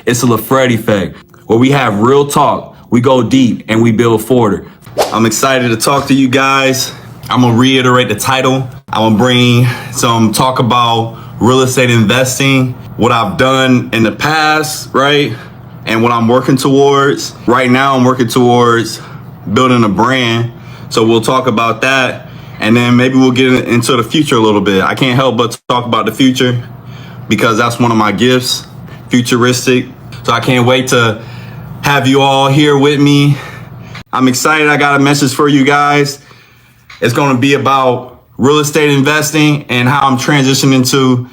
It's a LaFred effect, where we have real talk, we go deep, and we build forward. I'm excited to talk to you guys. I'm gonna reiterate the title. I'm gonna bring some talk about real estate investing, what I've done in the past, right? And what I'm working towards. Right now, I'm working towards building a brand. So we'll talk about that. And then maybe we'll get into the future a little bit. I can't help but talk about the future because that's one of my gifts, futuristic. So I can't wait to have you all here with me. I'm excited. I got a message for you guys. It's going to be about real estate investing and how I'm transitioning to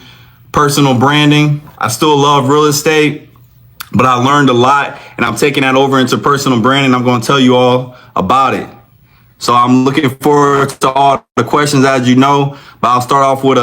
personal branding. I still love real estate, but I learned a lot and I'm taking that over into personal branding. I'm going to tell you all about it. So I'm looking forward to all the questions, as you know, but I'll start off with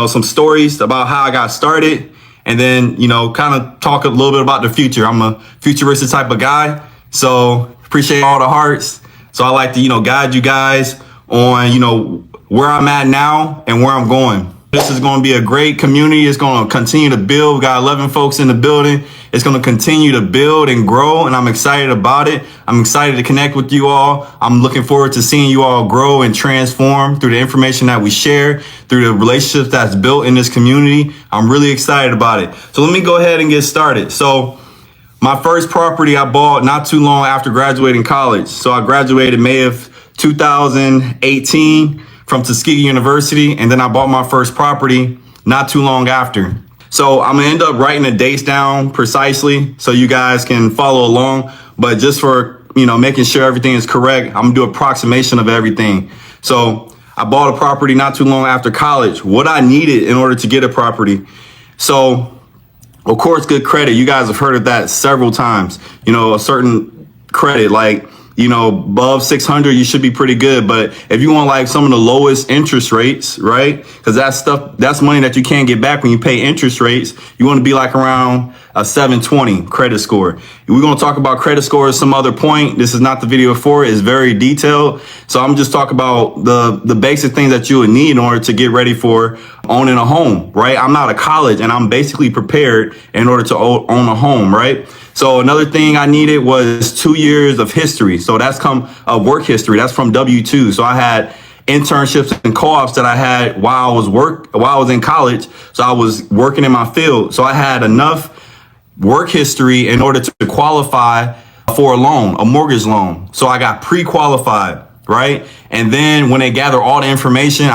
some stories about how I got started and then, kind of talk a little bit about the future. I'm a futuristic type of guy. So appreciate all the hearts. So I like to, guide you guys on, where I'm at now and where I'm going. This is going to be a great community. It's going to continue to build. We got 11 folks in the building. It's going to continue to build and grow, and I'm excited about it. I'm excited to connect with you all. I'm looking forward to seeing you all grow and transform through the information that we share, through the relationships that's built in this community. I'm really excited about it. So let me go ahead and get started. So my first property I bought not too long after graduating college. So I graduated May of 2018 from Tuskegee University, and then I bought my first property not too long after. So I'm gonna end up writing the dates down precisely so you guys can follow along, but just for making sure everything is correct, I'm gonna do an approximation of everything. So I bought a property not too long after college. What I needed in order to get a property. So of course, good credit. You guys have heard of that several times. A certain credit, like above 600, you should be pretty good. But if you want like some of the lowest interest rates, right? Because that's money that you can't get back when you pay interest rates. You want to be like around a 720 credit score. We're going to talk about credit scores some other point. This is not the video for it. It's very detailed. So I'm just talking about the basic things that you would need in order to get ready for owning a home, right? I'm out of college and I'm basically prepared in order to own a home, right? So another thing I needed was 2 years of history. So that's work history. That's from W-2. So I had internships and co-ops that I had while I was in college. So I was working in my field. So I had enough work history in order to qualify for a mortgage loan. So I got pre-qualified, right? And then when they gather all the information,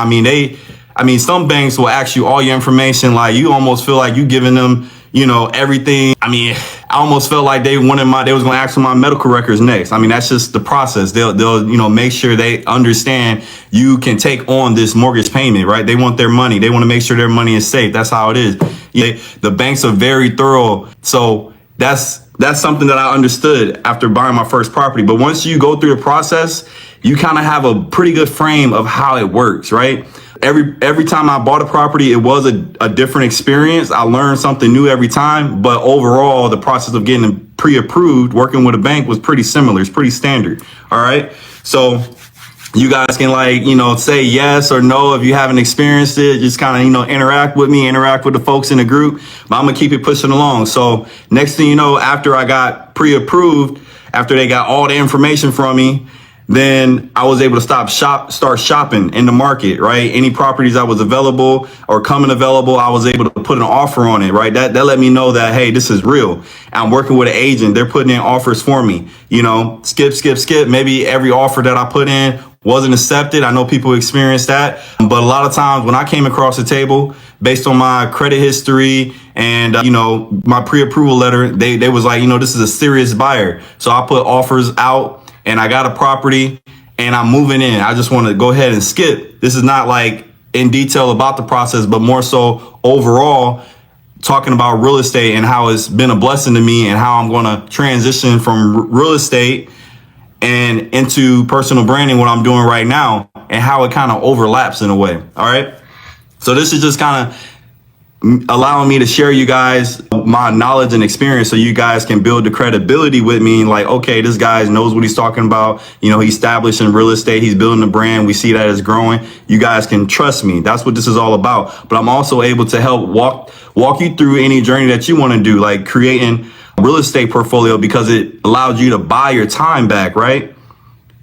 some banks will ask you all your information. Like you almost feel like you giving them everything. I almost felt like they was going to ask for my medical records next. That's just the process. They'll make sure they understand you can take on this mortgage payment, right? They want their money. They want to make sure their money is safe. That's how it is. The banks are very thorough. So that's something that I understood after buying my first property. But once you go through the process, you kind of have a pretty good frame of how it works, right? Every time I bought a property, it was a different experience. I learned something new every time. But overall, the process of getting pre-approved, working with a bank was pretty similar. It's pretty standard. All right. So you guys can say yes or no if you haven't experienced it. Just kind of, interact with me, interact with the folks in the group. But I'm going to keep it pushing along. So next thing you know, after I got pre-approved, after they got all the information from me, then I was able to start shopping in the market, right? Any properties that was available or coming available, I was able to put an offer on it, right? That let me know that, hey, this is real. I'm working with an agent. They're putting in offers for me, skip. Maybe every offer that I put in wasn't accepted. I know people experience that. But a lot of times when I came across the table, based on my credit history and, my pre-approval letter, they was like, this is a serious buyer. So I put offers out. And I got a property and I'm moving in. I just want to go ahead and skip. This is not like in detail about the process, but more so overall talking about real estate and how it's been a blessing to me and how I'm going to transition from real estate and into personal branding, what I'm doing right now, and how it kind of overlaps in a way. All right. So this is just kind of allowing me to share you guys my knowledge and experience so you guys can build the credibility with me. Like, okay, this guy knows what he's talking about. He's established in real estate. He's building a brand. We see that it's growing. You guys can trust me. That's what this is all about. But I'm also able to help walk you through any journey that you want to do, like creating real estate portfolio because it allows you to buy your time back, right?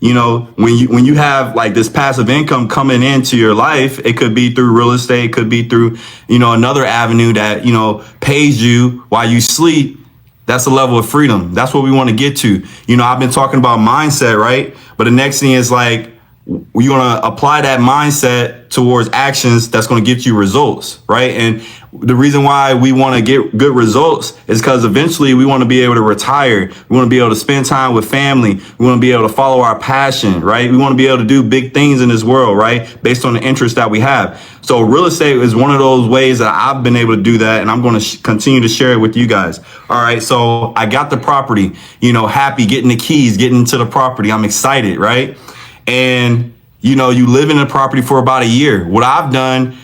You know, when you have like this passive income coming into your life, it could be through real estate, it could be through, you know, another avenue that, you know, pays you while you sleep. That's a level of freedom. That's what we want to get to. You know, I've been talking about mindset, right? But the next thing is like, you're going to apply that mindset towards actions that's going to get you results, right? And the reason why we want to get good results is because eventually we want to be able to retire. We want to be able to spend time with family. We want to be able to follow our passion, right? We want to be able to do big things in this world, right? Based on the interest that we have. So real estate is one of those ways that I've been able to do that. And I'm going to continue to share it with you guys. All right. So I got the property, you know, happy getting the keys, getting into the property. I'm excited, right? And, you know, you live in a property for about a year. What I've done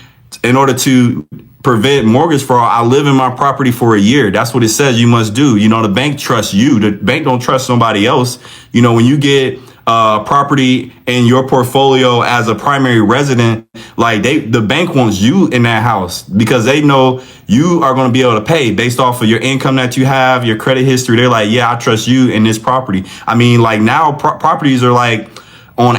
in order to prevent mortgage fraud, I live in my property for a year. That's what it says you must do. You know, the bank trusts you. The bank don't trust somebody else. You know, when you get property in your portfolio as a primary resident, like the bank wants you in that house because they know you are going to be able to pay based off of your income that you have, your credit history. They're like, yeah, I trust you in this property. I mean, like now properties are like, on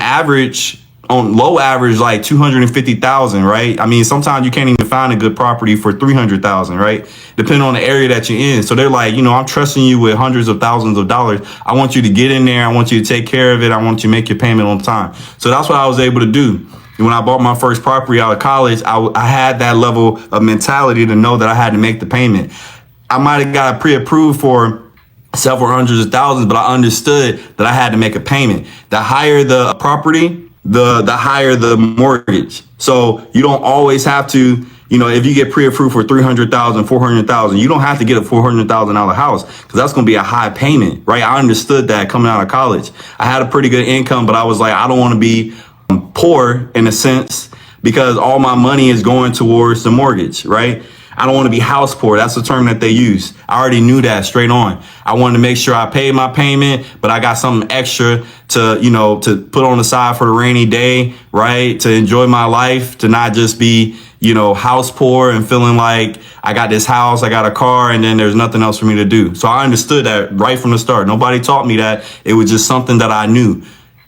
low average, like 250,000, right? I mean, sometimes you can't even find a good property for 300,000, right? Depending on the area that you're in. So they're like, you know, I'm trusting you with hundreds of thousands of dollars. I want you to get in there. I want you to take care of it. I want you to make your payment on time. So that's what I was able to do. When I bought my first property out of college, I had that level of mentality to know that I had to make the payment. I might have got pre-approved for several hundreds of thousands, but I understood that I had to make a payment. The higher the property, the higher the mortgage. So you don't always have to, you know, if you get pre-approved for 300,000, 400,000, you don't have to get a $400,000 house because that's going to be a high payment, right? I understood that coming out of college. I had a pretty good income, but I was like, I don't want to be poor in a sense because all my money is going towards the mortgage, right? I don't want to be house poor. That's the term that they use. I already knew that straight on. I wanted to make sure I paid my payment, but I got something extra to, you know, to put on the side for the rainy day, right? To enjoy my life, to not just be, you know, house poor and feeling like I got this house, I got a car, and then there's nothing else for me to do. So I understood that right from the start. Nobody taught me that. It was just something that I knew.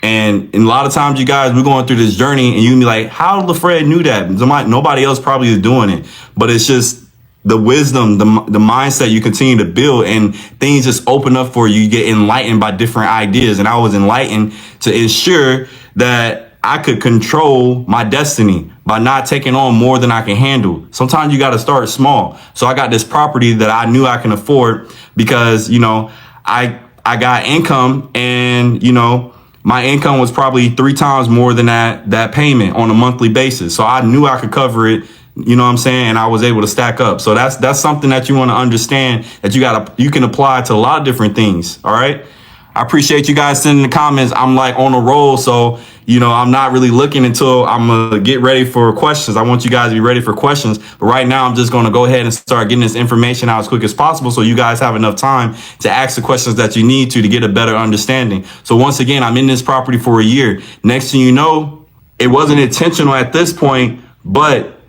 And a lot of times, you guys, we're going through this journey and you can be like, how LaFred knew that? Nobody else probably is doing it. But it's just the wisdom, the mindset you continue to build, and things just open up for you. You get enlightened by different ideas. And I was enlightened to ensure that I could control my destiny by not taking on more than I can handle. Sometimes you got to start small. So I got this property that I knew I can afford because, you know, I got income, and, you know, my income was probably 3 times more than that payment on a monthly basis. So I knew I could cover it. You know what I'm saying? And I was able to stack up. So that's something that you want to understand, that you can apply to a lot of different things. All right. I appreciate you guys sending the comments. I'm like on a roll. So, you know, I'm not really looking until I'm going to get ready for questions. I want you guys to be ready for questions. But right now, I'm just going to go ahead and start getting this information out as quick as possible, so you guys have enough time to ask the questions that you need to get a better understanding. So once again, I'm in this property for a year. Next thing you know, it wasn't intentional at this point, but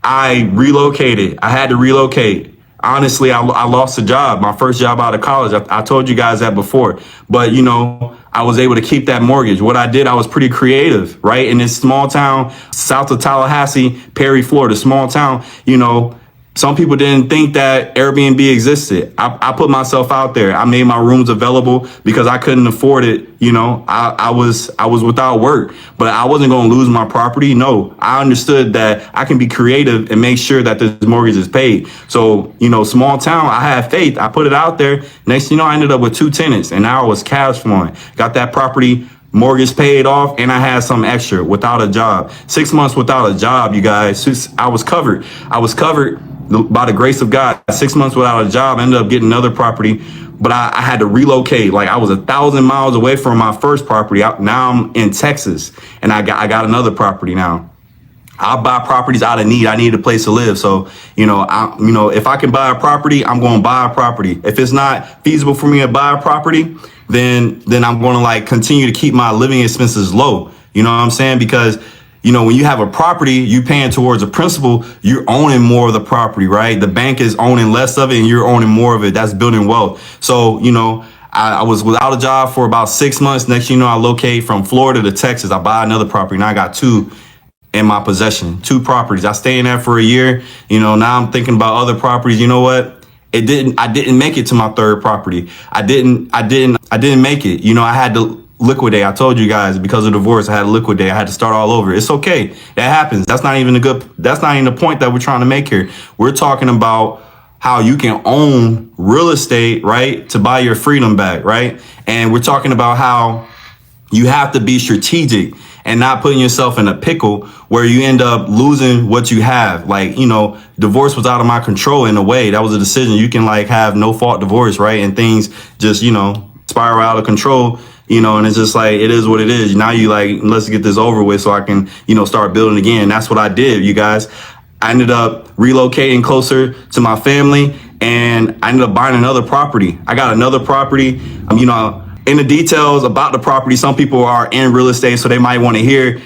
I relocated. I had to relocate. Honestly, I lost a job, my first job out of college. I told you guys that before, but, you know, I was able to keep that mortgage. What I did, I was pretty creative, right? In this small town, south of Tallahassee, Perry, Florida, small town, you know, some people didn't think that Airbnb existed. I put myself out there. I made my rooms available because I couldn't afford it. You know, I was without work, but I wasn't going to lose my property. No, I understood that I can be creative and make sure that this mortgage is paid. So, you know, small town, I had faith. I put it out there. Next thing you know, I ended up with 2 tenants, and now I was cash flowing. Got that property mortgage paid off, and I had some extra without a job. 6 months without a job, you guys. I was covered. By the grace of God. 6 months without a job. I ended up getting another property, but I had to relocate. Like, I was 1,000 miles away from my first property. Now I'm in Texas, and I got another property now. I buy properties out of need. I need a place to live. So, you know, if I can buy a property, I'm going to buy a property. If it's not feasible for me to buy a property, then I'm going to like continue to keep my living expenses low. You know what I'm saying? Because when you have a property, you paying towards a principal, you're owning more of the property, right? The bank is owning less of it and you're owning more of it. That's building wealth. So, I was without a job for about 6 months. Next, I locate from Florida to Texas. I buy another property. Now I got two in my possession, two properties. I stay in there for a year. Now I'm thinking about other properties. You know what? I didn't make it to my third property. I didn't make it. I had to liquidate. I told you guys, because of divorce, I had to liquidate. I had to start all over. It's okay. That happens. That's not even the point that we're trying to make here. We're talking about how you can own real estate, right? To buy your freedom back, right? And we're talking about how you have to be strategic and not putting yourself in a pickle where you end up losing what you have. Like, divorce was out of my control in a way. That was a decision. You can have no fault divorce, right? And things just, spiral out of control, and it's just like, it is what it is. Now you let's get this over with so I can, start building again. That's what I did, you guys. I ended up relocating closer to my family and I ended up buying another property. I got another property, in the details about the property. Some people are in real estate, so they might want to hear,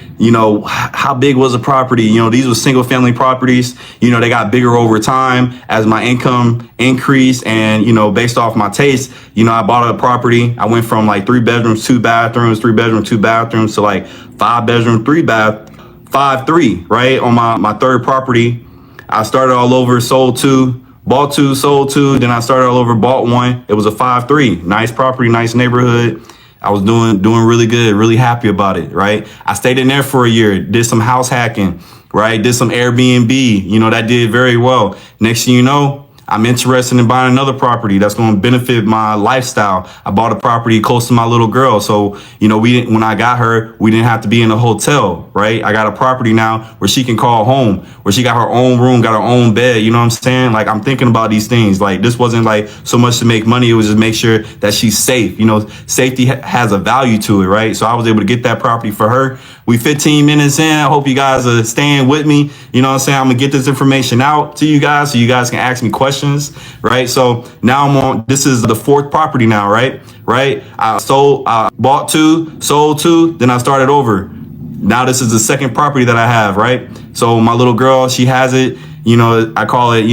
how big was the property? These were single family properties. They got bigger over time as my income increased. And, based off my taste, I bought a property. I went from 3 bedrooms, 2 bathrooms, 3 bedrooms, 2 bathrooms to 5 bedroom, 3 bath, 5-3, right? On my third property. I started all over, sold 2. Bought 2, sold 2, then I started all over, bought 1. It was a 5-3. Nice property, nice neighborhood. I was doing really good, really happy about it, right? I stayed in there for a year, did some house hacking, right? Did some Airbnb, that did very well. Next thing you know, I'm interested in buying another property that's going to benefit my lifestyle. I bought a property close to my little girl. So, when I got her, we didn't have to be in a hotel, right? I got a property now where she can call home, where she got her own room, got her own bed. You know what I'm saying? I'm thinking about these things. This wasn't so much to make money. It was just make sure that she's safe. Safety has a value to it, right? So I was able to get that property for her. We 15 minutes in. I hope you guys are staying with me. You know what I'm saying? I'm going to get this information out to you guys so you guys can ask me questions, right? So now this is the fourth property now, right? I bought 2, sold 2, then I started over. Now this is the second property that I have, right? So my little girl, she has it, I call it,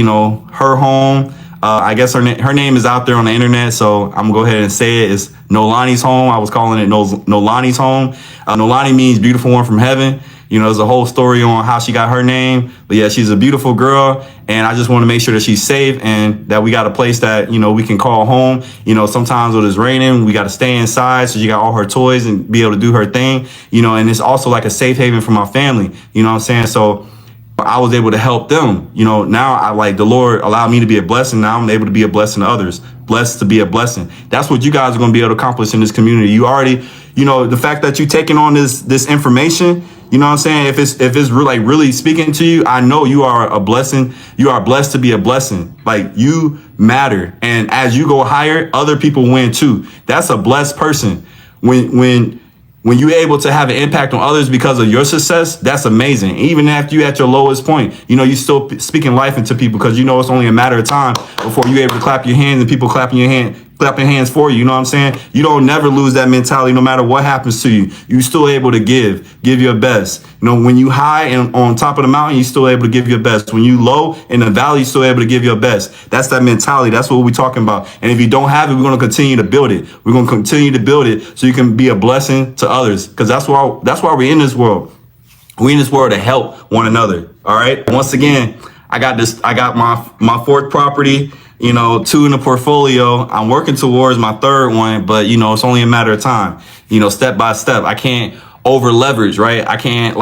her home. I guess her name is out there on the internet, so I'm gonna go ahead and say it. It's Nolani's home. I was calling it Nolani's home. Nolani means beautiful one from heaven. There's a whole story on how she got her name. But yeah, she's a beautiful girl, and I just want to make sure that she's safe and that we got a place that, we can call home. Sometimes when it's raining, we got to stay inside so she got all her toys and be able to do her thing, and it's also a safe haven for my family. You know what I'm saying? So I was able to help them. Now the Lord allowed me to be a blessing. Now I'm able to be a blessing to others. Blessed to be a blessing. That's what you guys are going to be able to accomplish in this community. You already, the fact that you're taking on this information, you know what I'm saying? If it's really speaking to you, I know you are a blessing. You are blessed to be a blessing. You matter. And as you go higher, other people win too. That's a blessed person. When you're able to have an impact on others because of your success, that's amazing. Even after you're at your lowest point, you're still speaking life into people because it's only a matter of time before you're able to clap your hands and people clapping hands for you. You know what I'm saying? You don't never lose that mentality no matter what happens to you. You're still able to give your best. When you high and on top of the mountain, you're still able to give your best. When you low in the valley, you're still able to give your best. That's that mentality. That's what we're talking about. And if you don't have it, we're going to continue to build it. We're going to continue to build it so you can be a blessing to others. Because that's why we're in this world. We're in this world to help one another. All right. Once again, I got my fourth property. 2 in the portfolio. I'm working towards my third one, but it's only a matter of time, step by step. I can't over leverage, right? I can't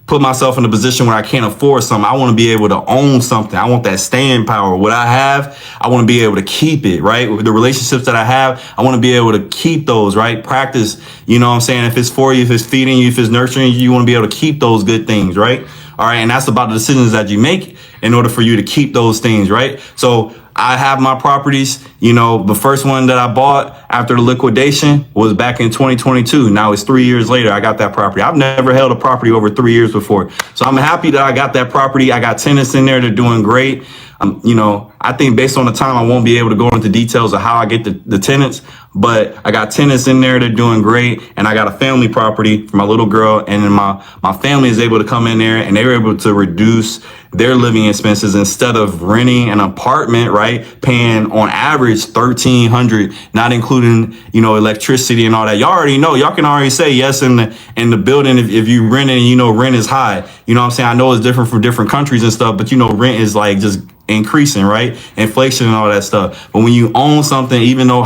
put myself in a position where I can't afford something. I want to be able to own something. I want that staying power. What I have, I want to be able to keep it, right? With the relationships that I have, I want to be able to keep those, right? Practice, what I'm saying? If it's for you, if it's feeding you, if it's nurturing you, you want to be able to keep those good things, right? All right. And that's about the decisions that you make in order for you to keep those things, right? So I have my properties. The first one that I bought after the liquidation was back in 2022. Now it's 3 years later. I got that property. I've never held a property over 3 years before. So I'm happy that I got that property. I got tenants in there. They're doing great. I think based on the time, I won't be able to go into details of how I get the tenants. But I got tenants in there. They're doing great. And I got a family property for my little girl. And then my family is able to come in there and they were able to reduce their living expenses instead of renting an apartment, right? Paying on average $1,300, not including, electricity and all that. Y'all already know, y'all can already say yes in the building if you rent it and rent is high. You know what I'm saying? I know it's different from different countries and stuff, but rent is like just increasing, right? Inflation and all that stuff. But when you own something, even though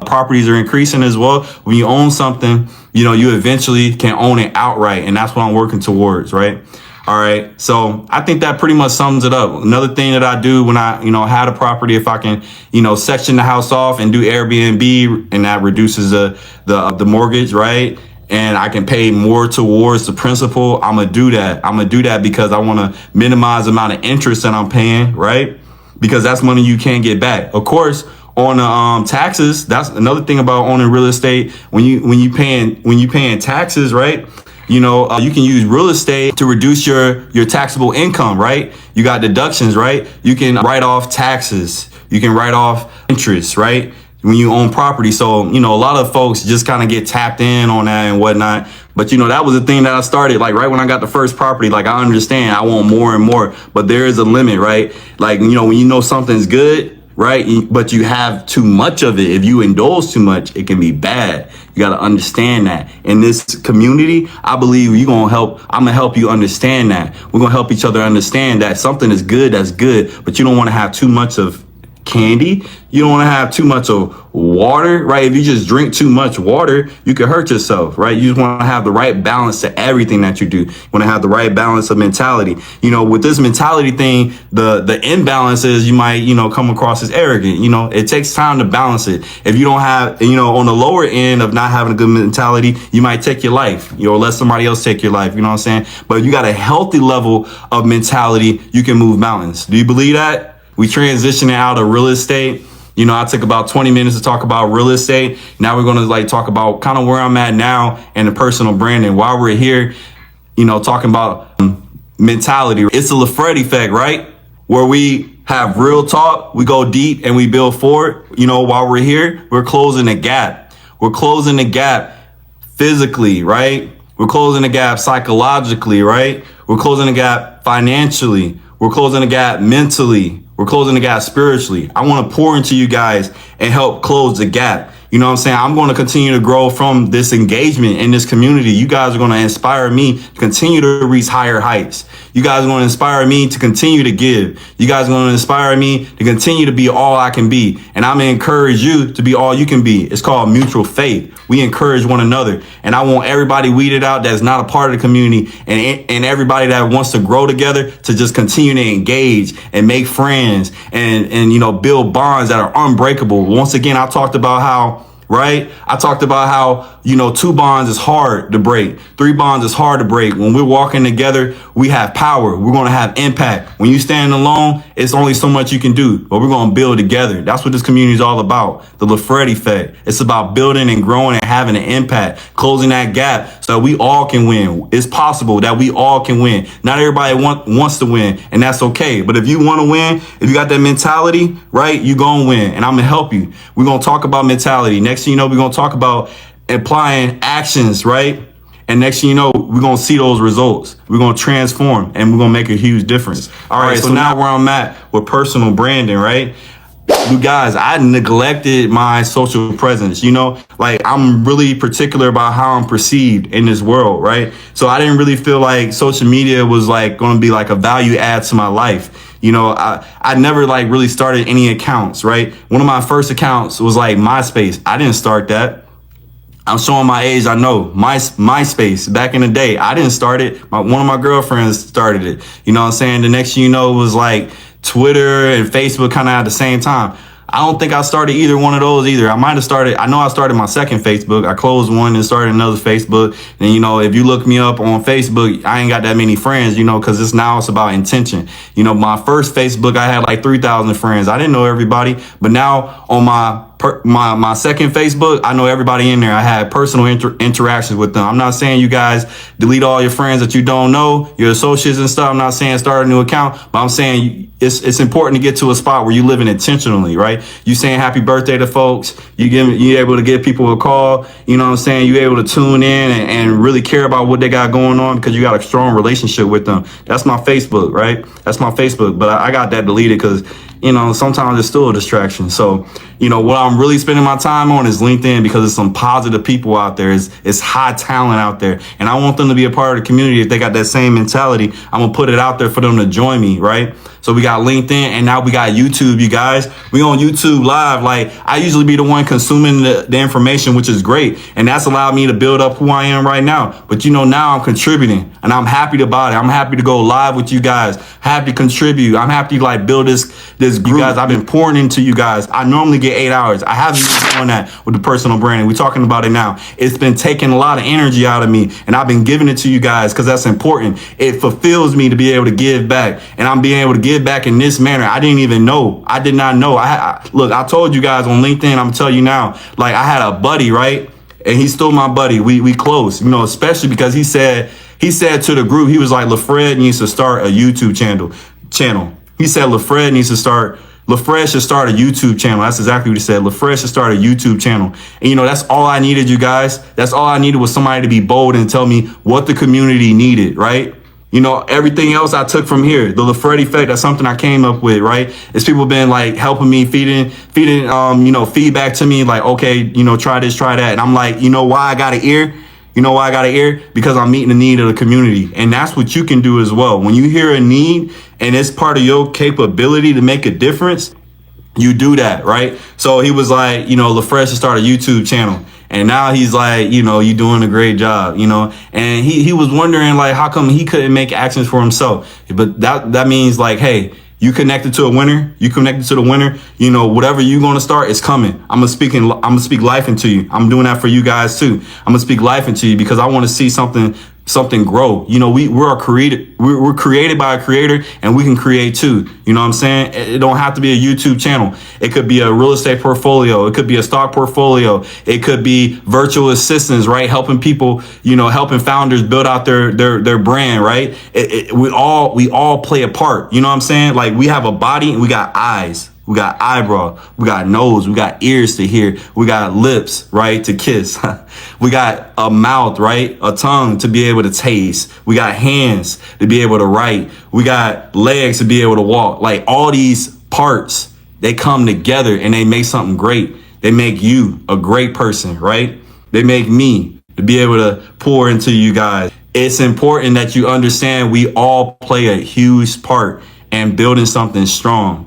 properties are increasing as well, when you own something, you eventually can own it outright. And that's what I'm working towards, right? All right. So I think that pretty much sums it up. Another thing that I do when I, had a property, if I can, section the house off and do Airbnb, and that reduces the mortgage, right? And I can pay more towards the principal. I'm going to do that. I'm going to do that because I want to minimize the amount of interest that I'm paying, right? Because that's money you can't get back. Of course, on the taxes, that's another thing about owning real estate. When you paying taxes, right? You can use real estate to reduce your taxable income, right? You got deductions, right? You can write off taxes. You can write off interest, right? When you own property. So, a lot of folks just kind of get tapped in on that and whatnot. But, that was the thing that I started, like right when I got the first property, like I understand I want more and more, but there is a limit, right? Like, when something's good, right? But you have too much of it. If you indulge too much, it can be bad. You got to understand that. In this community, I believe I'm going to help you understand that. We're going to help each other understand that something is good, that's good, but you don't want to have too much of candy. You don't want to have too much of water, right? If you just drink too much water, you could hurt yourself, right? You just want to have the right balance to everything that you do. You want to have the right balance of mentality. With this mentality thing, the imbalance is you might, come across as arrogant. It takes time to balance it. If you don't have, on the lower end of not having a good mentality, you might take your life, let somebody else take your life. You know what I'm saying? But if you got a healthy level of mentality, you can move mountains. Do you believe that? We transitioning out of real estate. I took about 20 minutes to talk about real estate. Now we're going to talk about kind of where I'm at now and the personal branding. While we're here, talking about mentality, it's the LaFred effect, right? Where we have real talk, we go deep and we build forward. While we're here, we're closing the gap. We're closing the gap physically, right? We're closing the gap psychologically, right? We're closing the gap financially. We're closing the gap mentally. We're closing the gap spiritually. I want to pour into you guys and help close the gap. You know what I'm saying? I'm going to continue to grow from this engagement in this community. You guys are going to inspire me to continue to reach higher heights. You guys are going to inspire me to continue to give. You guys are going to inspire me to continue to be all I can be. And I'm going to encourage you to be all you can be. It's called mutual faith. We encourage one another. And I want everybody weeded out that's not a part of the community and everybody that wants to grow together to just continue to engage and make friends and build bonds that are unbreakable. Once again, I talked about how, right? I talked about how, 2 bonds is hard to break. 3 bonds is hard to break. When we're walking together, we have power. We're going to have impact. When you stand alone, it's only so much you can do, but we're going to build together. That's what this community is all about. The LaFred effect. It's about building and growing and having an impact, closing that gap so that we all can win. It's possible that we all can win. Not everybody wants to win, and that's okay. But if you want to win, if you got that mentality, right, you're going to win. And I'm going to help you. We're going to talk about mentality. Next thing you know, we're going to talk about applying actions, right? And next thing you know, we're going to see those results. We're going to transform and we're going to make a huge difference. All right. So now where I'm at with personal branding, right? You guys, I neglected my social presence. I'm really particular about how I'm perceived in this world, right? So I didn't really feel like social media was going to be a value add to my life. I never really started any accounts, right? One of my first accounts was MySpace. I didn't start that. I'm showing my age. I know MySpace back in the day. I didn't start it. One of my girlfriends started it. You know what I'm saying? The next thing you know, it was Twitter and Facebook kind of at the same time. I don't think I started either one of those either. I might have started. I know I started my second Facebook. I closed one and started another Facebook. And, if you look me up on Facebook, I ain't got that many friends, because it's about intention. My first Facebook, I had 3,000 friends. I didn't know everybody. But now on my my second Facebook, I know everybody in there. I had personal interactions with them. I'm not saying you guys delete all your friends that you don't know, your associates and stuff. I'm not saying start a new account, but I'm saying it's important to get to a spot where you living intentionally, right? You saying happy birthday to folks. You able to give people a call. You know what I'm saying? You able to tune in and really care about what they got going on because you got a strong relationship with them. That's my Facebook, right? That's my Facebook. But I got that deleted because, you know, sometimes it's still a distraction. So, you know, what I'm really spending my time on is LinkedIn because there's some positive people out there. It's high talent out there. And I want them to be a part of the community. If they got that same mentality, I'm going to put it out there for them to join me, right? So we got LinkedIn and now we got YouTube, you guys. We on YouTube live. Like I usually be the one consuming the information, which is great. And that's allowed me to build up who I am right now. But you know, now I'm contributing and I'm happy about it. I'm happy to go live with you guys. Happy to contribute. I'm happy to like build this group. You guys, I've been pouring into you guys. I normally get 8 hours. I haven't been doing that with the personal branding. We're talking about it now. It's been taking a lot of energy out of me and I've been giving it to you guys because that's important. It fulfills me to be able to give back and I'm being able to give back in this manner. I didn't even know. I did not know. Look, I told you guys on LinkedIn, I'm telling you now, like I had a buddy, right? And he's still my buddy. We close, you know, especially because he said to the group, he was like, LaFred needs to start a YouTube channel. He said LaFred should start a YouTube channel. That's exactly what he said. LaFred should start a YouTube channel. And you know, that's all I needed, you guys. That's all I needed was somebody to be bold and tell me what the community needed, right? You know, everything else I took from here, the LaFred effect, that's something I came up with, right? It's people been like helping me, feeding, you know, feedback to me like, okay, you know, try this, try that. And I'm like, you know why I got an ear? You know why I got an ear? Because I'm meeting the need of the community. And that's what you can do as well. When you hear a need and it's part of your capability to make a difference, you do that, right? So he was like, you know, LaFred should start a YouTube channel. And now he's like, you know, you're doing a great job, you know, and he was wondering like, how come he couldn't make actions for himself? But that means like, hey, you connected to a winner. You connected to the winner. You know, whatever you're going to start is coming. I'm going to speak life into you. I'm doing that for you guys too. I'm going to speak life into you because I want to see something grow. You know, we're created by a creator and we can create too. You know what I'm saying? It don't have to be a YouTube channel. It could be a real estate portfolio. It could be a stock portfolio. It could be virtual assistants, right? Helping people, you know, helping founders build out their brand, right? We all play a part. You know what I'm saying? Like we have a body and we got eyes. We got eyebrow, we got nose, we got ears to hear, we got lips, right, to kiss. We got a mouth, right, a tongue to be able to taste. We got hands to be able to write. We got legs to be able to walk. Like all these parts, they come together and they make something great. They make you a great person, right? They make me to be able to pour into you guys. It's important that you understand we all play a huge part in building something strong.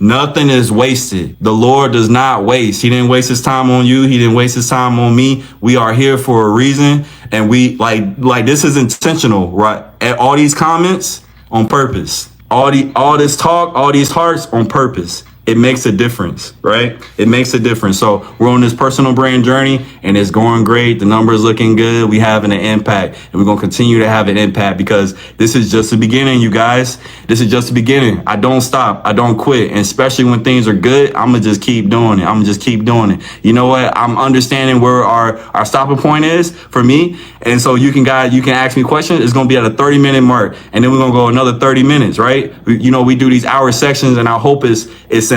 Nothing is wasted. The Lord does not waste. He didn't waste his time on you. He didn't waste his time on me. We are here for a reason. And we like this is intentional, right? And all these comments on purpose, all this talk, all these hearts on purpose. It makes a difference, right? It makes a difference. So we're on this personal brand journey and it's going great. The numbers looking good. We having an impact and we're going to continue to have an impact because this is just the beginning, you guys. This is just the beginning. I don't stop. I don't quit. And especially when things are good, I'm going to just keep doing it. I'm going to just keep doing it. You know what? I'm understanding where our stopping point is for me. And so you can ask me questions. It's going to be at a 30-minute mark. And then we're going to go another 30 minutes, right? You know, we do these hour sections and I hope it's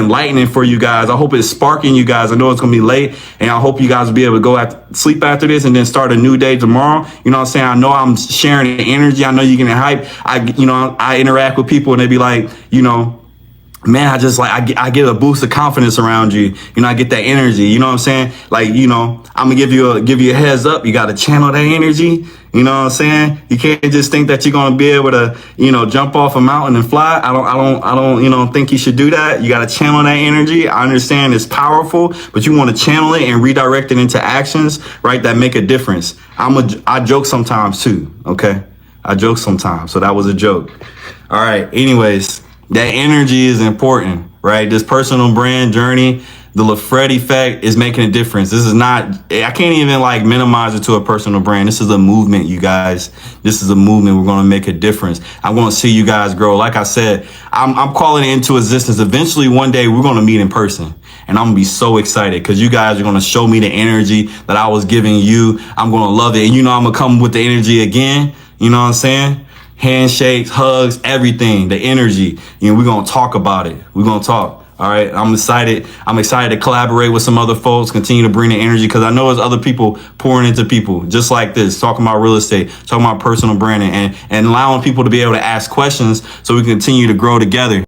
enlightening for you guys. I hope it's sparking you guys. I know it's going to be late and I hope you guys will be able to go sleep after this and then start a new day tomorrow. You know what I'm saying? I know I'm sharing the energy. I know you're getting hype. I interact with people and they be like, you know, man, I get a boost of confidence around you. You know, I get that energy. You know what I'm saying? Like, you know, I'm gonna give you a heads up. You got to channel that energy. You know what I'm saying? You can't just think that you're gonna be able to, you know, jump off a mountain and fly. I don't, you know, think you should do that. You got to channel that energy. I understand it's powerful, but you want to channel it and redirect it into actions, right? That make a difference. I joke sometimes too. Okay, I joke sometimes. So that was a joke. All right. Anyways. That energy is important, right? This personal brand journey, the LaFred effect is making a difference. This is not, I can't even like minimize it to a personal brand. This is a movement, you guys. This is a movement. We're going to make a difference. I want to see you guys grow. Like I said, I'm calling it into existence. Eventually, one day we're going to meet in person. And I'm gonna be so excited because you guys are gonna show me the energy that I was giving you. I'm gonna love it. And I'm gonna come with the energy again. You know what I'm saying? Handshakes, hugs, everything, the energy. We're gonna talk about it. We're gonna talk. All right. I'm excited. I'm excited to collaborate with some other folks, continue to bring the energy, because I know there's other people pouring into people just like this, talking about real estate, talking about personal branding, and allowing people to be able to ask questions so we continue to grow together.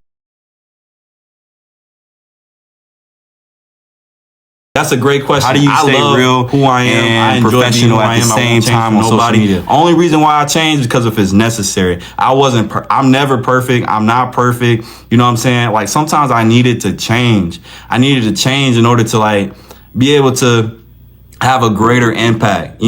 That's a great question. How do you stay real, who I am, and professional at the same time on social media? Only reason why I changed is because if it's necessary. I'm never perfect. I'm not perfect. You know what I'm saying? Like, sometimes I needed to change. I needed to change in order to like be able to have a greater impact.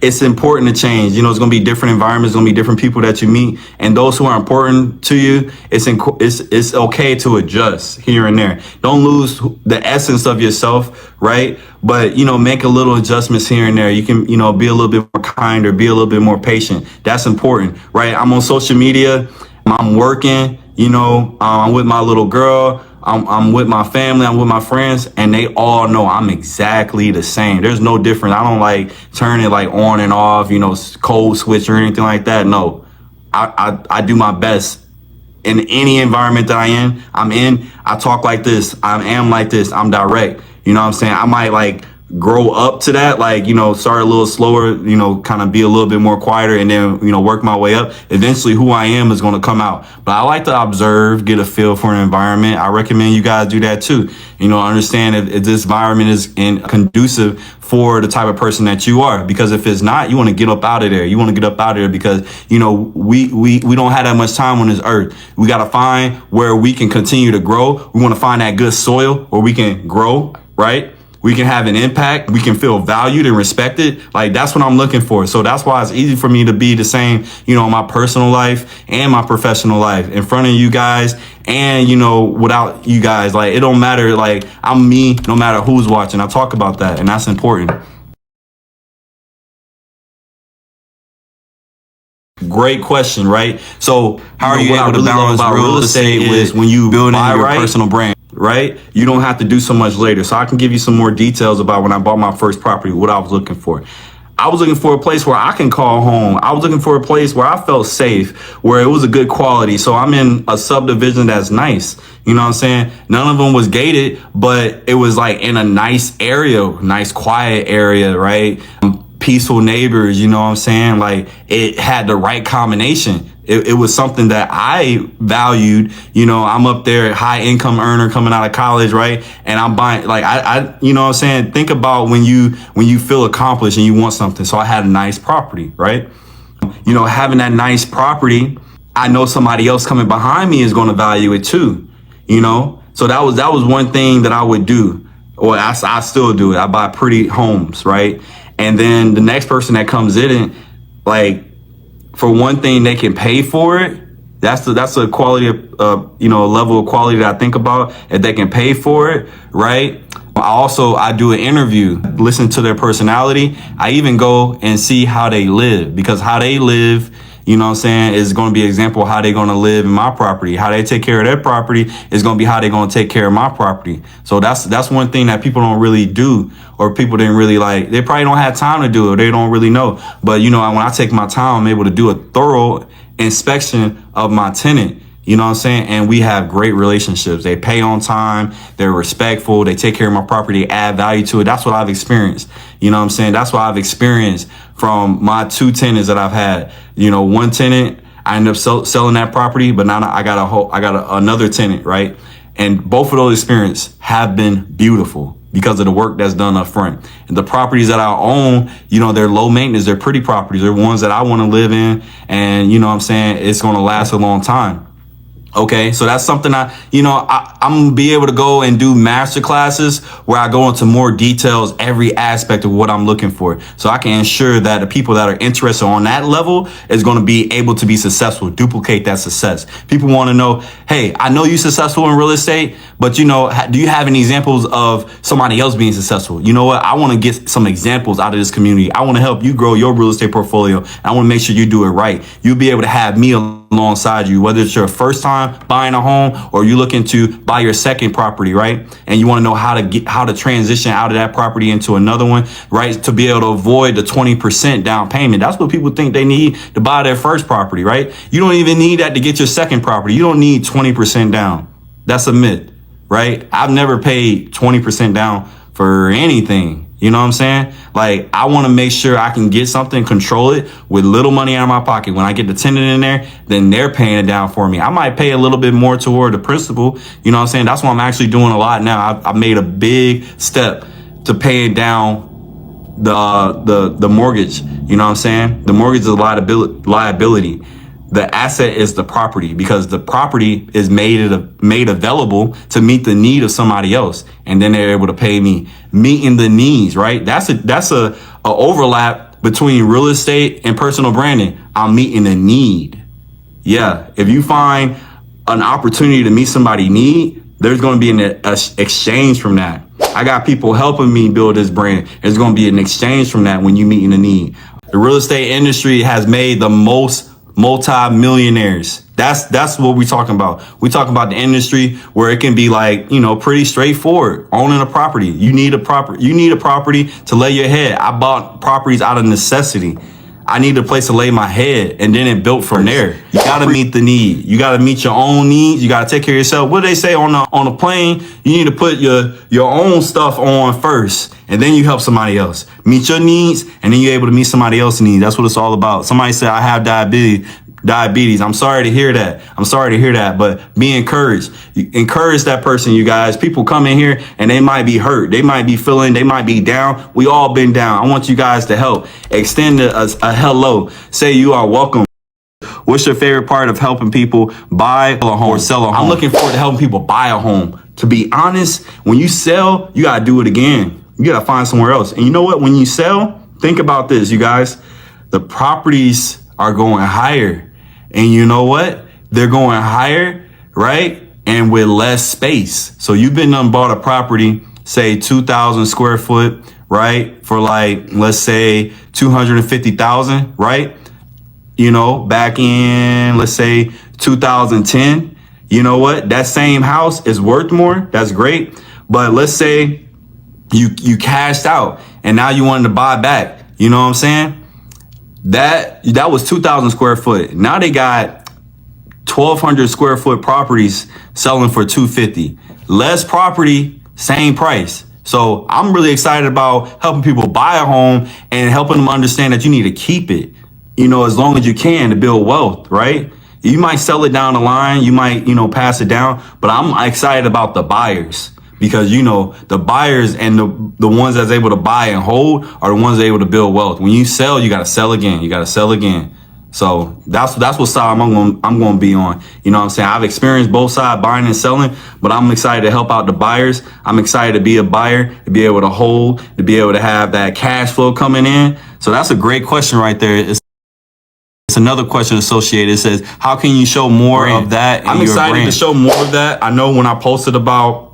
It's important to change. It's going to be different environments, going to be different people that you meet, and those who are important to you, it's okay to adjust here and there. Don't lose the essence of yourself, right? But, make a little adjustments here and there. You can, be a little bit more kinder, be a little bit more patient. That's important, right? I'm on social media. I'm working, I'm with my little girl. I'm with my family, I'm with my friends, and they all know I'm exactly the same. There's no difference. I don't like turn it like on and off, code switch or anything like that. No, I do my best in any environment that I'm in. I talk like this. I am like this. I'm direct. You know what I'm saying? I might like grow up to that, like, start a little slower, kind of be a little bit more quieter, and then, work my way up. Eventually who I am is going to come out. But I like to observe, get a feel for an environment. I recommend you guys do that too. Understand if this environment is conducive for the type of person that you are, because if it's not, you want to get up out of there. You want to get up out of there because, we don't have that much time on this earth. We got to find where we can continue to grow. We want to find that good soil where we can grow, right? We can have an impact. We can feel valued and respected. Like, that's what I'm looking for. So that's why it's easy for me to be the same, in my personal life and my professional life, in front of you guys and, without you guys. Like, it don't matter. Like, I'm me no matter who's watching. I talk about that, and that's important. Great question, right? So how are you able to balance real estate with when you building your personal brand, right? You don't have to do so much later. So I can give you some more details about when I bought my first property, what I was looking for. I was looking for a place where I can call home. I was looking for a place where I felt safe, where it was a good quality. So I'm in a subdivision that's nice. You know what I'm saying? None of them was gated, but it was like in a nice area, nice quiet area, right? Peaceful neighbors, you know what I'm saying? Like, it had the right combination. It was something that I valued. I'm up there, high income earner coming out of college, right? And I'm buying, like, I you know what I'm saying? Think about when you feel accomplished and you want something. So I had a nice property, right? Having that nice property, I know somebody else coming behind me is going to value it too, So that was one thing that I would do. Or I still do it. I buy pretty homes, right? And then the next person that comes in, like, for one thing, they can pay for it. That's a quality of, a level of quality that I think about. If they can pay for it, right? I do an interview, listen to their personality. I even go and see how they live, because how they live, is going to be an example of how they're going to live in my property. How they take care of their property is going to be how they're going to take care of my property. So that's one thing that people don't really do, or people didn't really like. They probably don't have time to do it. They don't really know. But, when I take my time, I'm able to do a thorough inspection of my tenant. You know what I'm saying? And we have great relationships. They pay on time. They're respectful. They take care of my property. They add value to it. That's what I've experienced. You know what I'm saying? That's what I've experienced from my two tenants that I've had. One tenant, I ended up selling that property, but now I got another tenant, right? And both of those experiences have been beautiful because of the work that's done up front. And the properties that I own, they're low maintenance. They're pretty properties. They're ones that I want to live in. And, it's going to last a long time. Okay, so that's something I'm gonna be able to go and do master classes where I go into more details, every aspect of what I'm looking for. So I can ensure that the people that are interested on that level is going to be able to be successful, duplicate that success. People want to know, hey, I know you're successful in real estate, but do you have any examples of somebody else being successful? You know what? I want to get some examples out of this community. I want to help you grow your real estate portfolio. I want to make sure you do it right. You'll be able to have me alongside you, whether it's your first time buying a home or you're looking to buy your second property, right? And you want to know how to transition out of that property into another one, right? To be able to avoid the 20% down payment. That's what people think they need to buy their first property, right? You don't even need that to get your second property. You don't need 20% down. That's a myth, right? I've never paid 20% down for anything. You know what I'm saying? Like, I want to make sure I can get something, control it with little money out of my pocket. When I get the tenant in there, then they're paying it down for me. I might pay a little bit more toward the principal. You know what I'm saying? That's what I'm actually doing a lot now. I've made a big step to paying down the mortgage. You know what I'm saying? The mortgage is a liability. The asset is the property, because the property is made available to meet the need of somebody else. And then they're able to pay me, meeting the needs, right? That's a overlap between real estate and personal branding. I'm meeting a need. Yeah. If you find an opportunity to meet somebody's need, there's going to be an exchange from that. I got people helping me build this brand. There's going to be an exchange from that when you meeting a need. The real estate industry has made the most multi-millionaires. That's what we're talking about. We're talking about the industry where it can be like, you know, pretty straightforward. Owning a property. You need a property to lay your head. I bought properties out of necessity. I need a place to lay my head, and then it built from there. You got to meet the need. You got to meet your own needs. You got to take care of yourself. What do they say on the plane? You need to put your own stuff on first, and then you help somebody else. Meet your needs, and then you're able to meet somebody else's needs. That's what it's all about. Somebody said, I have diabetes. I'm sorry to hear that. But be encouraged. Encourage that person, you guys. People come in here and they might be hurt. They might be they might be down. We all been down. I want you guys to help. Extend a hello. Say you are welcome. What's your favorite part of helping people buy a home or sell a home? I'm looking forward to helping people buy a home. To be honest, when you sell, you got to do it again. You got to find somewhere else. And you know what? When you sell, think about this, you guys. The properties are going higher. And you know what? They're going higher, right? And with less space. So you've been bought a property, say 2,000 square foot, right? For like, let's say 250,000, right? You know, back in, let's say 2010, you know what? That same house is worth more. That's great. But let's say you cashed out and now you wanted to buy back. You know what I'm saying? That was 2,000 square foot. Now they got 1,200 square foot properties selling for 250. Less property, same price. So I'm really excited about helping people buy a home and helping them understand that you need to keep it, you know, as long as you can to build wealth, right? You might sell it down the line. You might, you know, pass it down. But I'm excited about the buyers. Because, you know, the buyers and the ones that's able to buy and hold are the ones that are able to build wealth. When you sell, you got to sell again. You got to sell again. So that's what side I'm going to be on. You know what I'm saying? I've experienced both sides, buying and selling, but I'm excited to help out the buyers. I'm excited to be a buyer, to be able to hold, to be able to have that cash flow coming in. So that's a great question right there. It's another question associated. It says, how can you show more of that? I'm excited to show more of that. I know when I posted about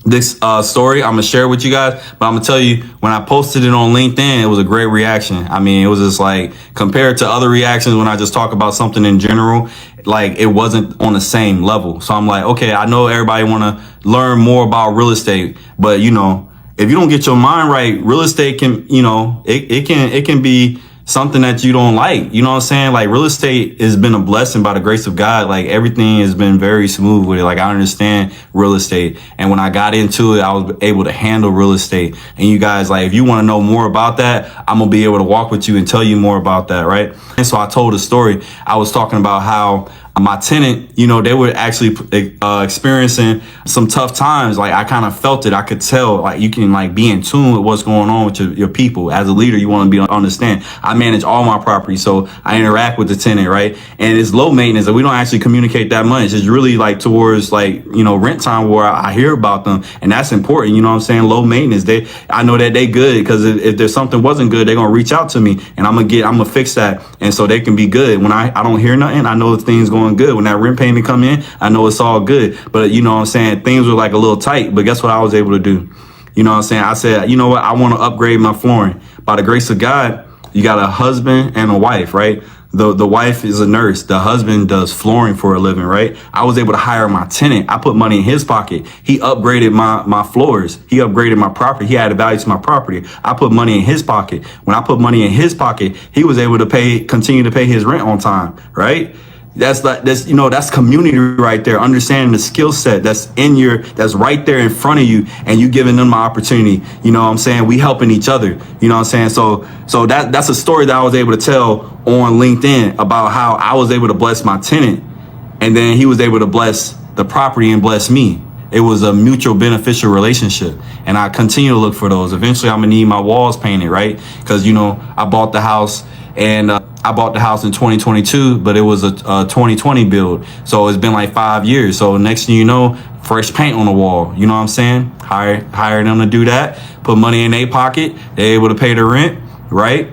this story, I'm gonna share it with you guys, but I'm gonna tell you, when I posted it on LinkedIn, it was a great reaction. I mean, it was just like, compared to other reactions when I just talk about something in general, like it wasn't on the same level. So I'm like, okay, I know everybody wanna learn more about real estate, but you know, if you don't get your mind right, real estate can, you know, it can be something that you don't like. You know what I'm saying? Like, real estate has been a blessing by the grace of God. Like, everything has been very smooth with it. Like, I understand real estate. And when I got into it, I was able to handle real estate. And you guys, like, if you want to know more about that, I'm going to be able to walk with you and tell you more about that, right? And so I told a story. I was talking about how my tenant, you know, they were actually experiencing some tough times. Like, I kind of felt it. I could tell, like, you can like be in tune with what's going on with your people. As a leader, you want to be understand. I manage all my property, so I interact with the tenant, right? And it's low maintenance, and we don't actually communicate that much. It's really like towards like, you know, rent time where I hear about them, and that's important. You know what I'm saying? Low maintenance. I know that they good, because if there's something wasn't good, they're gonna reach out to me, and I'm gonna fix that, and so they can be good. When I don't hear nothing, I know things going good. When that rent payment come in, I know it's all good. But you know what I'm saying? Things were like a little tight, but guess what I was able to do? You know what I'm saying? I said, you know what? I want to upgrade my flooring. By the grace of God, you got a husband and a wife, right? The wife is a nurse. The husband does flooring for a living, right? I was able to hire my tenant. I put money in his pocket. He upgraded my floors. He upgraded my property. He added value to my property. I put money in his pocket. When I put money in his pocket, he was able to continue to pay his rent on time, right? That's community right there. Understanding the skill set that's right there in front of you, and you giving them my opportunity. You know what I'm saying? We helping each other. You know what I'm saying? So that's a story that I was able to tell on LinkedIn about how I was able to bless my tenant, and then he was able to bless the property and bless me. It was a mutual beneficial relationship, and I continue to look for those. Eventually, I'm gonna need my walls painted, right? Because I bought the house, and I bought the house in 2022, but it was a 2020 build. So it's been like 5 years. So next thing you know, fresh paint on the wall. You know what I'm saying? Hire them to do that. Put money in their pocket. They're able to pay the rent, right?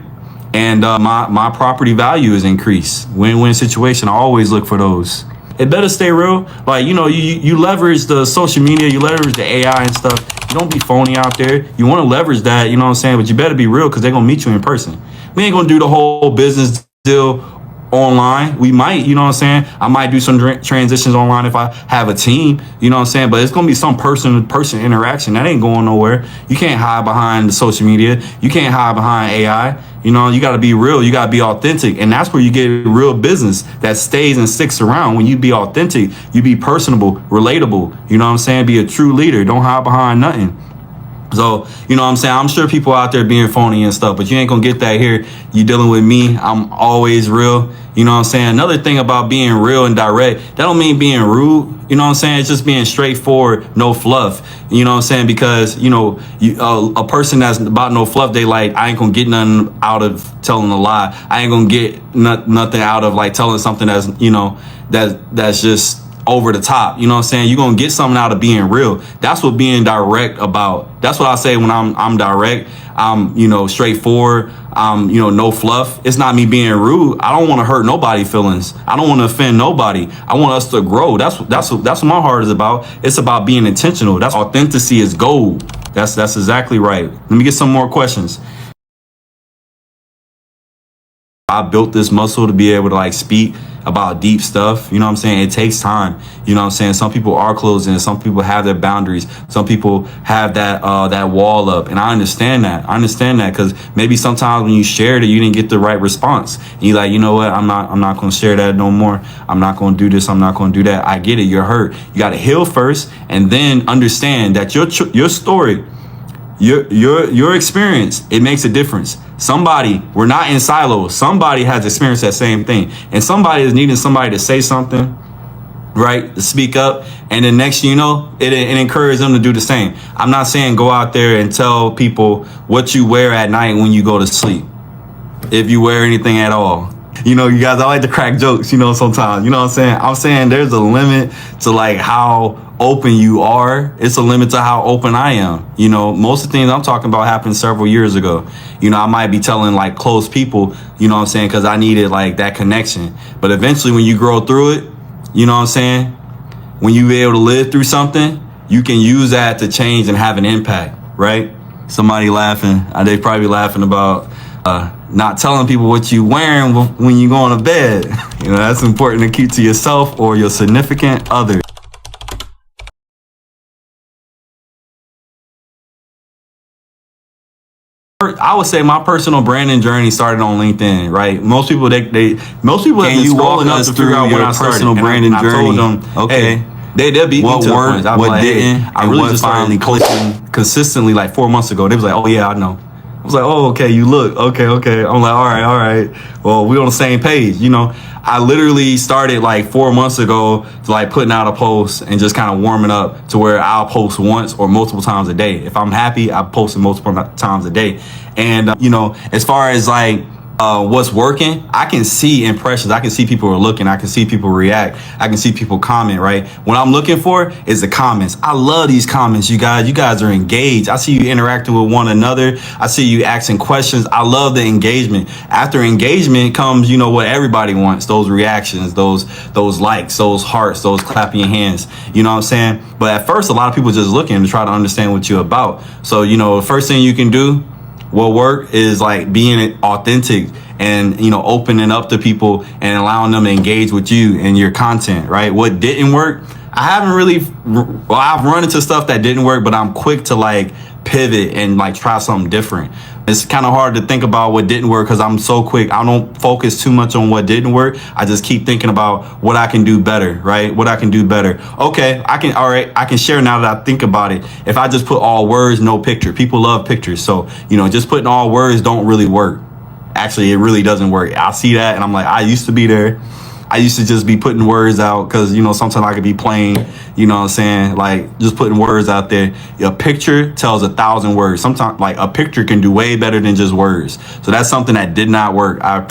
And my property value is increased. Win-win situation. I always look for those. It better stay real. Like, you leverage the social media, you leverage the AI and stuff. You don't be phony out there. You want to leverage that, you know what I'm saying? But you better be real, because they're going to meet you in person. We ain't going to do the whole business deal online. We might, you know what I'm saying? I might do some transitions online if I have a team, you know what I'm saying? But it's going to be some person-to-person interaction. That ain't going nowhere. You can't hide behind the social media. You can't hide behind AI. You got to be real. You got to be authentic. And that's where you get real business that stays and sticks around. When you be authentic, you be personable, relatable. You know what I'm saying? Be a true leader. Don't hide behind nothing. So, you know what I'm saying? I'm sure people out there being phony and stuff, but you ain't going to get that here. You dealing with me. I'm always real. You know what I'm saying? Another thing about being real and direct, that don't mean being rude. You know what I'm saying? It's just being straightforward, no fluff. You know what I'm saying? Because, a person that's about no fluff, they like, I ain't going to get nothing out of telling a lie. I ain't going to get nothing out of like telling something that's, that's just over the top. You know what I'm saying? You're going to get something out of being real. That's what being direct about. That's what I say when I'm direct. I'm, straightforward. No fluff. It's not me being rude. I don't want to hurt nobody's feelings. I don't want to offend nobody. I want us to grow. That's what my heart is about. It's about being intentional. That's authenticity is gold. That's exactly right. Let me get some more questions. I built this muscle to be able to like speak about deep stuff. You know what I'm saying? It takes time. You know what I'm saying? Some people are closing. Some people have their boundaries. Some people have that wall up. And I understand that. Because maybe sometimes when you shared it, you didn't get the right response. And you're like, you know what? I'm not going to share that no more. I'm not going to do this. I'm not going to do that. I get it. You're hurt. You got to heal first, and then understand that your story, your experience, it makes a difference. We're not in silos. Somebody has experienced that same thing, and somebody is needing somebody to say something, right? To speak up. And then next, it encourages them to do the same. I'm not saying go out there and tell people what you wear at night when you go to sleep, if you wear anything at all. You guys, I like to crack jokes, sometimes, you know what I'm saying? I'm saying there's a limit to like how open you are. It's a limit to how open I am. Most of the things I'm talking about happened several years ago. I might be telling like close people, you know what I'm saying? Cause I needed like that connection. But eventually when you grow through it, you know what I'm saying? When you be able to live through something, you can use that to change and have an impact, right? Somebody laughing. They probably laughing about, not telling people what you wearing when you go to bed. That's important to keep to yourself or your significant other. I would say my personal branding journey started on LinkedIn, right? Most people, most people have been scrolling up to figure out when I started. Personal branding journey. I told them, okay, hey, they'll beat me to the point. What didn't? I really just finally clicking consistently like 4 months ago. They was like, oh yeah, I know. I was like, oh, okay, you look. Okay. I'm like, all right. Well, we're on the same page. I literally started like 4 months ago to like putting out a post and just kind of warming up to where I'll post once or multiple times a day. If I'm happy, I post it multiple times a day. And, as far as like, what's working, I can see impressions. I can see people are looking. I can see people react. I can see people comment, right? What I'm looking for is the comments. I love these comments, you guys. You guys are engaged. I see you interacting with one another. I see you asking questions. I love the engagement. After engagement comes, what everybody wants, those reactions, those likes, those hearts, those clapping your hands. You know what I'm saying? But at first, a lot of people just looking to try to understand what you're about. So, the first thing you can do, what work is like being authentic and, opening up to people and allowing them to engage with you and your content, right? What didn't work, I haven't really, well, I've run into stuff that didn't work, but I'm quick to like pivot and like try something different. It's kind of hard to think about what didn't work because I'm so quick. I don't focus too much on what didn't work. I just keep thinking about what I can do better, right? What I can do better. Okay, all right, I can share now that I think about it. If I just put all words, no picture, people love pictures. So, just putting all words don't really work. Actually, it really doesn't work. I see that and I'm like, I used to be there. I used to just be putting words out because, sometimes I could be plain, like just putting words out there. A picture tells 1,000 words. Sometimes like a picture can do way better than just words. So that's something that did not work. I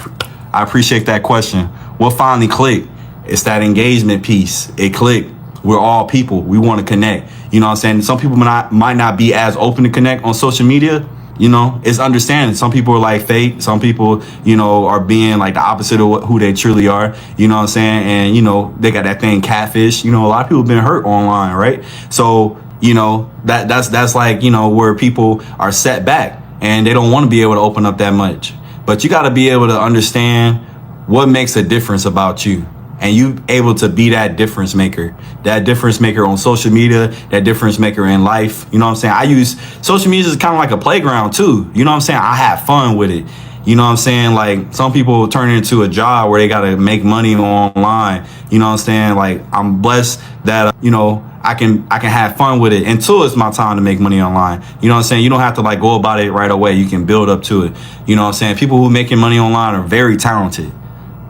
appreciate that question. What finally clicked? It's that engagement piece. It clicked. We're all people. We want to connect. Some people might not be as open to connect on social media. It's understanding. Some people are like fake. Some people, are being like the opposite of who they truly are. And, they got that thing catfish. A lot of people have been hurt online, right? So, that's like, where people are set back and they don't want to be able to open up that much. But you got to be able to understand what makes a difference about you. And you able to be that difference maker on social media, that difference maker in life. I use social media as kind of like a playground too. I have fun with it. Like some people turn it into a job where they got to make money online. Like I'm blessed that, I can have fun with it until it's my time to make money online. You don't have to like go about it right away. You can build up to it. People who making money online are very talented.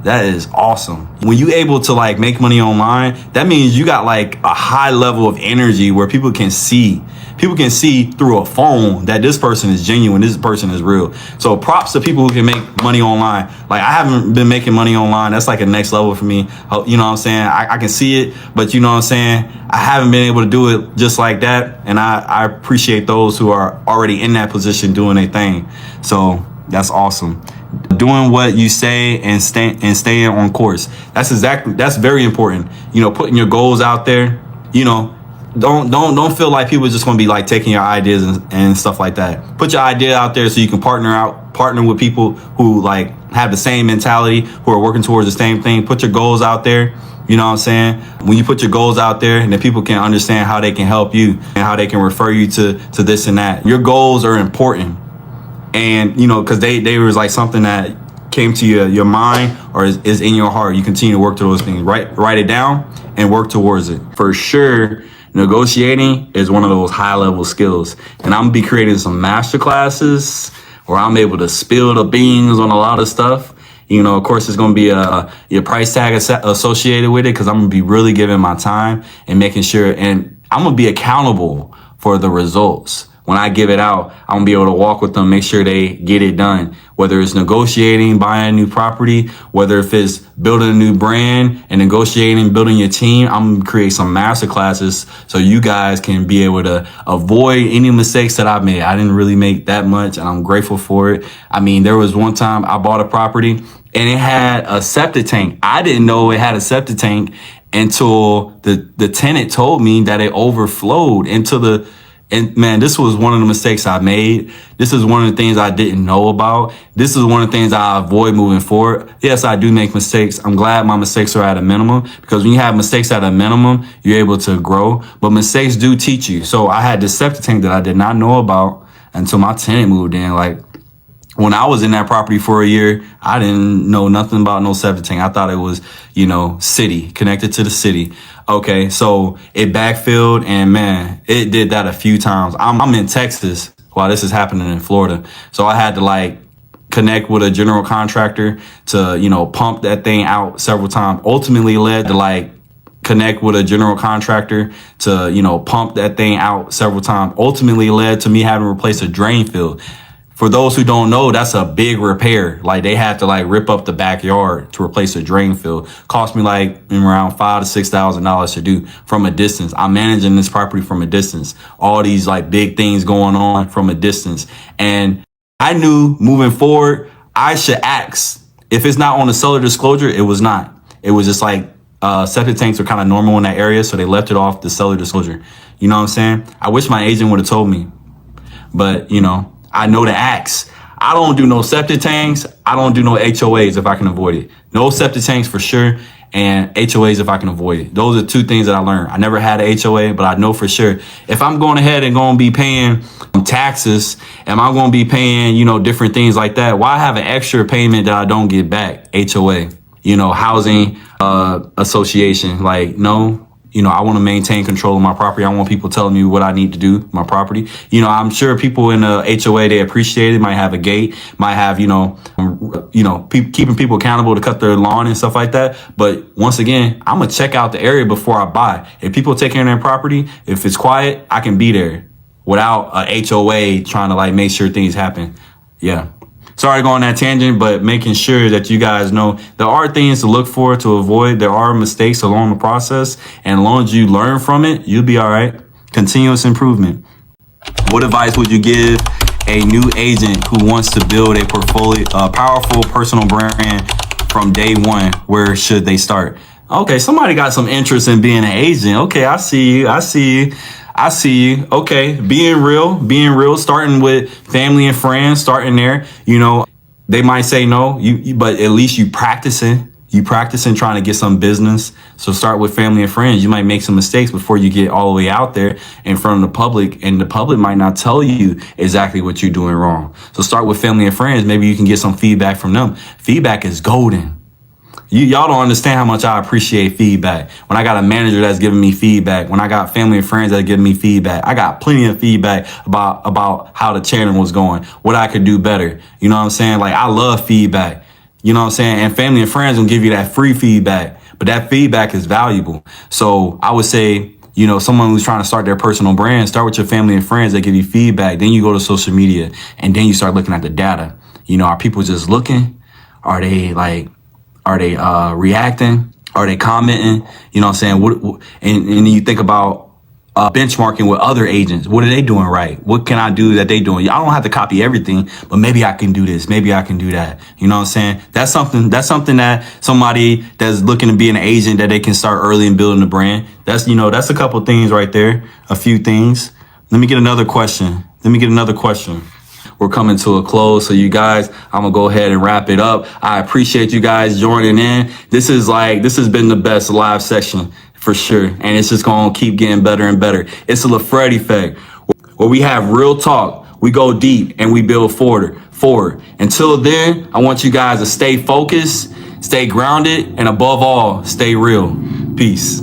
That is awesome. When you able to like make money online, that means you got like a high level of energy where people can see through a phone that this person is genuine, this person is real. So props to people who can make money online. Like I haven't been making money online. That's like a next level for me. I can see it, but I haven't been able to do it just like that. And I appreciate those who are already in that position doing their thing. So that's awesome. Doing what you say and staying on course. That's very important. Putting your goals out there. Don't feel like people are just going to be like taking your ideas and stuff like that. Put your idea out there so you can partner with people who like have the same mentality, who are working towards the same thing. Put your goals out there. When you put your goals out there and then people can understand how they can help you and how they can refer you to this and that. Your goals are important. And, because they was like something that came to your mind or is in your heart. You continue to work towards those things. Write it down and work towards it. For sure, negotiating is one of those high level skills. And I'm going to be creating some master classes where I'm able to spill the beans on a lot of stuff. Of course, there's going to be your price tag associated with it because I'm going to be really giving my time and making sure. And I'm going to be accountable for the results. When I give it out, I'm going to be able to walk with them, make sure they get it done. Whether it's negotiating, buying a new property, whether if it's building a new brand and negotiating, building your team, I'm going to create some master classes so you guys can be able to avoid any mistakes that I've made. I didn't really make that much and I'm grateful for it. There was one time I bought a property and it had a septic tank. I didn't know it had a septic tank until the tenant told me that it overflowed into and man, this was one of the mistakes I made. This is one of the things I didn't know about. This is one of the things I avoid moving forward. Yes, I do make mistakes. I'm glad my mistakes are at a minimum because when you have mistakes at a minimum, you're able to grow. But mistakes do teach you. So I had this septic tank that I did not know about until my tenant moved in. Like when I was in that property for a year, I didn't know nothing about no septic tank. I thought it was, city, connected to the city. Okay, so it backfilled and man, it did that a few times. I'm in Texas while this is happening in Florida. So I had to like connect with a general contractor to, pump that thing out several times. Ultimately led to like connect with a general contractor to, pump that thing out several times. Ultimately led to me having to replace a drain field. For those who don't know, that's a big repair. Like they had to like rip up the backyard to replace a drain field. Cost me like around $5,000 to $6,000 to do from a distance. I'm managing this property from a distance. All these like big things going on from a distance. And I knew moving forward, I should ask. If it's not on the seller disclosure, it was not. It was just like septic tanks are kind of normal in that area. So they left it off the seller disclosure. You know what I'm saying? I wish my agent would have told me. But, I know to ask. I don't do no septic tanks. I don't do no HOAs if I can avoid it. No septic tanks for sure. And HOAs if I can avoid it. Those are two things that I learned. I never had a HOA, but I know for sure if I'm going ahead and going to be paying taxes, am I going to be paying, different things like that? Why have an extra payment that I don't get back? HOA, housing association. Like, no. I want to maintain control of my property. I want people telling me what I need to do with my property. I'm sure people in the HOA, they appreciate it, might have a gate, might have, keeping people accountable to cut their lawn and stuff like that. But once again, I'm going to check out the area before I buy. If people take care of their property, if it's quiet, I can be there without a HOA trying to make sure things happen. Yeah. Sorry to go on that tangent, but making sure that you guys know there are things to look for, to avoid. There are mistakes along the process. And as long as you learn from it, you'll be all right. Continuous improvement. What advice would you give a new agent who wants to build a portfolio, a powerful personal brand from day one? Where should they start? Okay, somebody got some interest in being an agent. Okay, I see you. Okay. Being real, starting with family and friends, starting there, they might say no, but at least you practicing trying to get some business. So start with family and friends. You might make some mistakes before you get all the way out there in front of the public, and the public might not tell you exactly what you're doing wrong. So start with family and friends. Maybe you can get some feedback from them. Feedback is golden. Y'all don't understand how much I appreciate feedback. When I got a manager that's giving me feedback, when I got family and friends that are giving me feedback, I got plenty of feedback about how the channel was going, what I could do better. You know what I'm saying? I love feedback. You know what I'm saying? And family and friends will give you that free feedback, but that feedback is valuable. So I would say, someone who's trying to start their personal brand, start with your family and friends that give you feedback. Then you go to social media, and then you start looking at the data. Are people just looking? Are they reacting? Are they commenting? You know what I'm saying? And you think about benchmarking with other agents. What are they doing right? What can I do that they doing? I don't have to copy everything, but maybe I can do this. Maybe I can do that. You know what I'm saying? That's something that somebody that's looking to be an agent, that they can start early in building a brand. That's a couple things right there. A few things. Let me get another question. We're coming to a close. So you guys, I'm going to go ahead and wrap it up. I appreciate you guys joining in. This has been the best live session for sure. And it's just going to keep getting better and better. It's a LaFred effect where we have real talk. We go deep and we build forward. Until then, I want you guys to stay focused, stay grounded, and above all, stay real. Peace.